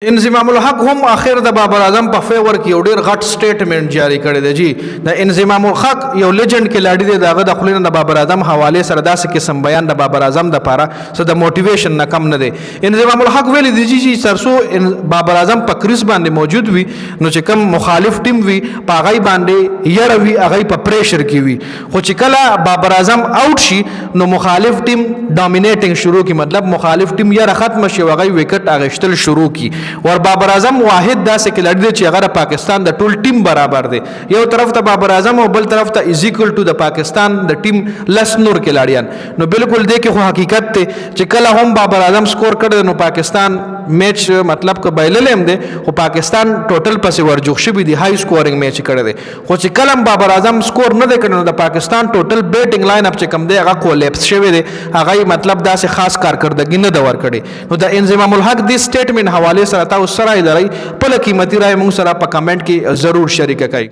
انضمام الحق هم اخر د بابر اعظم په فیور کې یو ډیر غټ سټیټمنټ جاری کړی دی جی د انضمام الحق یو لیجند کې لاړی دی دغه د خلینو د بابر اعظم حواله سره داسې قسم بیان د بابر اعظم د پاره څه د موټیویشن نه کم نه دی. انضمام الحق ویل دی جی سرسو بابر اعظم په کریس باندې موجود وي نو چې کوم مخالف ټیم وي په غي باندې یره وي هغه په پریشر کې وي خو چې کله بابر اعظم آوټ شي نو مخالف ټیم ډامینیټینګ شروع کی مطلب مخالف ټیم یره ختم شي هغه وکټ اغشتل شروع کی ور بابر اعظم واحد داسې کلړ دی چې هغه پاکستان د ټول ټیم برابر دی یو طرف ته بابر اعظم او بل طرف ته از ایکوال ټو د پاکستان د ټیم لس نور کلاړیان نو بالکل دی کې خو حقیقت ته چې کله هم بابر اعظم سکور کړي نو پاکستان میچ مطلب که بایللم دی خو پاکستان ټوټل پسې ورجوخ شوی دی های سکورینګ میچ کړی دی خو چې کله بابر اعظم سکور نه دی کړی نو د پاکستان ټوټل بیټینګ لاین اپ چې کم دی هغه کولیپس شوی دی هغه مطلب داسې خاص کارکردګي نه د ور کړي نو د انضمام الحق دی سټیټمنټ حواله سره تاسو سره لري په قیمتي رائے موږ سره په کمنټ کې ضرور شریک کړئ.